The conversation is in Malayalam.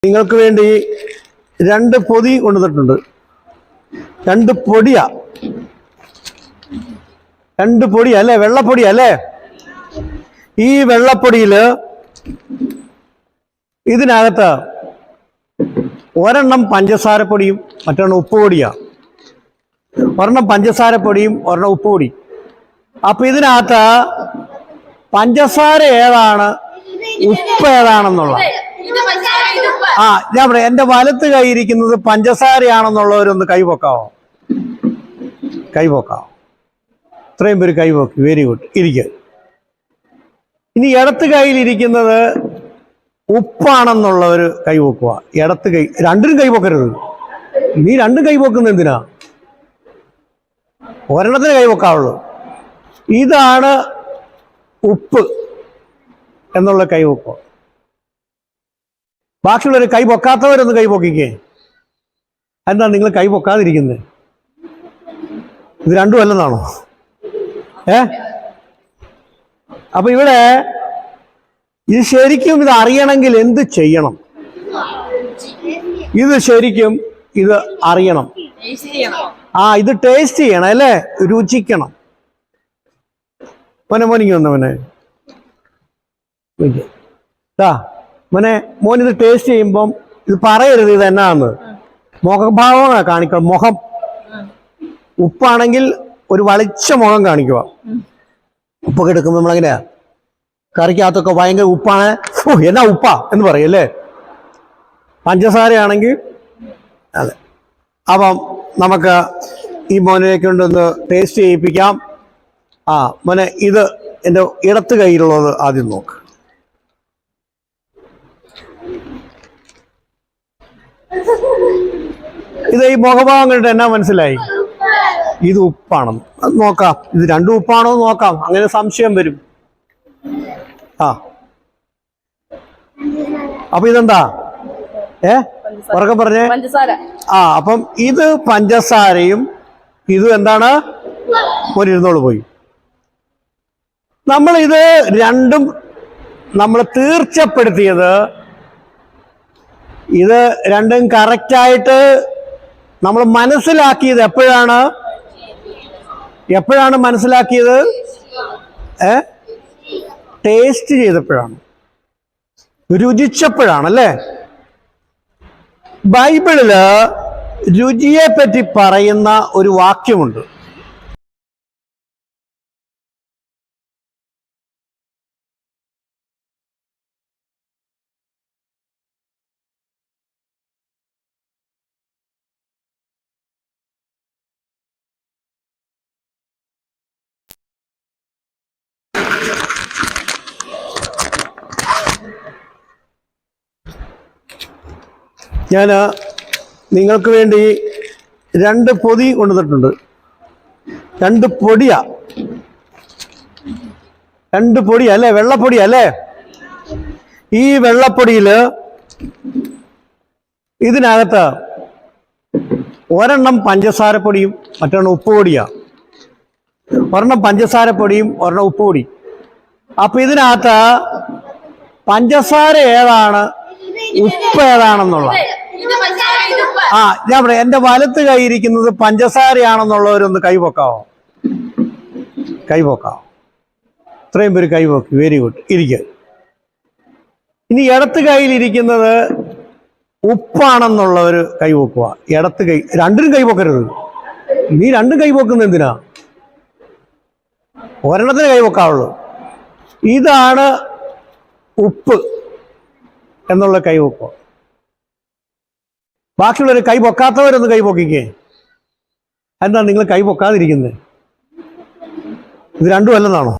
നിങ്ങൾക്ക് വേണ്ടി രണ്ട് പൊതി കൊണ്ടുവന്നിട്ടുണ്ട്. രണ്ട് പൊടിയാ അല്ലേ, വെള്ളപ്പൊടി അല്ലേ? ഈ വെള്ളപ്പൊടിയില് ഇതിനകത്ത് ഒരെണ്ണം പഞ്ചസാരപ്പൊടിയും മറ്റൊരെണ്ണം ഉപ്പുപൊടിയാ. ഒരെണ്ണം പഞ്ചസാരപ്പൊടിയും ഒരെണ്ണം ഉപ്പുപൊടി. അപ്പൊ ഇതിനകത്ത് പഞ്ചസാര ഏതാണ് ഉപ്പ് ഏതാണെന്നുള്ള ഞാൻ പറയാം. എന്റെ വലത്ത് കൈ ഇരിക്കുന്നത് പഞ്ചസാരയാണെന്നുള്ളവരൊന്ന് കൈപൊക്കാവോ? ഇത്രയും പേര് കൈപൊക്കി. Very good. ഇരിക്കുക. ഇനി ഇടത്ത് കൈയിലിരിക്കുന്നത് ഉപ്പാണെന്നുള്ളവർ കൈപൊക്കുക. ഇടത്ത് കൈ. രണ്ടിനും കൈപൊക്കരുത്. നീ രണ്ടും കൈപൊക്കുന്ന എന്തിനാ? ഒരെണ്ണത്തിന് കൈപൊക്കാവുള്ളൂ. ഇതാണ് ഉപ്പ് എന്നുള്ള കൈപൊക്കുക. ബാക്കിയുള്ളവർ കൈ പൊക്കാത്തവരൊന്ന് കൈ പൊക്കിക്കേ. എന്താ നിങ്ങൾ കൈ പൊക്കാതിരിക്കുന്നത്? ഇത് രണ്ടും അല്ലെന്നാണോ? അപ്പൊ ഇവിടെ ഇത് ശരിക്കും ഇത് അറിയണമെങ്കിൽ എന്ത് ചെയ്യണം? ഇത് ശരിക്കും ഇത് അറിയണം. ഇത് ടേസ്റ്റ് ചെയ്യണം അല്ലേ? രുചിക്കണം. മോനിക്ക് വന്ന മോൻ ഇത് ടേസ്റ്റ് ചെയ്യുമ്പം ഇത് പറയരുത് ഇത് എന്നാന്ന്. മുഖഭാവമാണ് കാണിക്കുക. മുഖം ഉപ്പാണെങ്കിൽ ഒരു വളിച്ച മുഖം കാണിക്കുക. ഉപ്പൊക്കെ എടുക്കുമ്പോൾ നമ്മളെങ്ങനെയാ? കറിക്കകത്തൊക്കെ ഭയങ്കര ഉപ്പാണ്, എന്നാ ഉപ്പാ എന്ന് പറയും അല്ലേ? പഞ്ചസാരയാണെങ്കിൽ അതെ. അപ്പം നമുക്ക് ഈ മോനെ കൊണ്ടൊന്ന് ടേസ്റ്റ് ചെയ്യിപ്പിക്കാം. മോനെ ഇത് എൻ്റെ ഇടത്ത് കയ്യിലുള്ളത് ആദ്യം നോക്ക്. ഇത് ഈ മുഖഭാവം കണ്ടിട്ട് എന്നാ മനസ്സിലായി? ഇത് ഉപ്പാണെന്ന്. അത് നോക്കാം. ഇത് രണ്ടും ഉപ്പാണോ നോക്കാം. അങ്ങനെ സംശയം വരും. അപ്പൊ ഇതെന്താ? ഉറക്കെ പറഞ്ഞേ. അപ്പം ഇത് പഞ്ചസാരയും ഇത് എന്താണ്? ഒരിരുന്നോള് പോയി. നമ്മൾ ഇത് രണ്ടും നമ്മൾ തീർച്ചപ്പെടുത്തിയത്, ഇത് രണ്ടും കറക്റ്റായിട്ട് നമ്മൾ മനസ്സിലാക്കിയത് എപ്പോഴാണ് മനസ്സിലാക്കിയത്? ടേസ്റ്റ് ചെയ്തപ്പോഴാണ്, രുചിച്ചപ്പോഴാണല്ലേ? ബൈബിളില് രുചിയെ പറ്റി പറയുന്ന ഒരു വാക്യമുണ്ട്. ഞാൻ നിങ്ങൾക്ക് വേണ്ടി രണ്ട് പൊതി കൊണ്ടുവന്നിട്ടുണ്ട്. രണ്ട് പൊടിയാ അല്ലേ, വെള്ളപ്പൊടി അല്ലേ? ഈ വെള്ളപ്പൊടിയില് ഇതിനകത്ത് ഒരെണ്ണം പഞ്ചസാരപ്പൊടിയും മറ്റൊരെണ്ണം ഉപ്പുപൊടിയാ. ഒരെണ്ണം പഞ്ചസാരപ്പൊടിയും ഒരെണ്ണം ഉപ്പുപൊടി. അപ്പൊ ഇതിനകത്ത് പഞ്ചസാര ഏതാണ് ഉപ്പ് ഏതാണെന്നുള്ള ഞാൻ പറയാം. എന്റെ വലത്ത് കൈ ഇരിക്കുന്നത് പഞ്ചസാരയാണെന്നുള്ളവരൊന്ന് കൈപൊക്കാവോ? ഇത്രയും പേര് കൈപൊക്കി. Very good. ഇരിക്കുക. ഇനി ഇടത്ത് കൈയിലിരിക്കുന്നത് ഉപ്പാണെന്നുള്ളവർ കൈപൊക്കുക. ഇടത്ത് കൈ. രണ്ടിനും കൈപൊക്കരുത്. നീ രണ്ടും കൈപൊക്കുന്ന എന്തിനാ? ഒരെണ്ണത്തിന് കൈപൊക്കാവുള്ളൂ. ഇതാണ് ഉപ്പ് എന്നുള്ള കൈപൊക്കുക. ബാക്കിയുള്ളവർ കൈ പൊക്കാത്തവരൊന്ന് കൈ പൊക്കിക്കേ. എന്താ നിങ്ങൾ കൈ പൊക്കാതിരിക്കുന്നത്? ഇത് രണ്ടും അല്ലെന്നാണോ?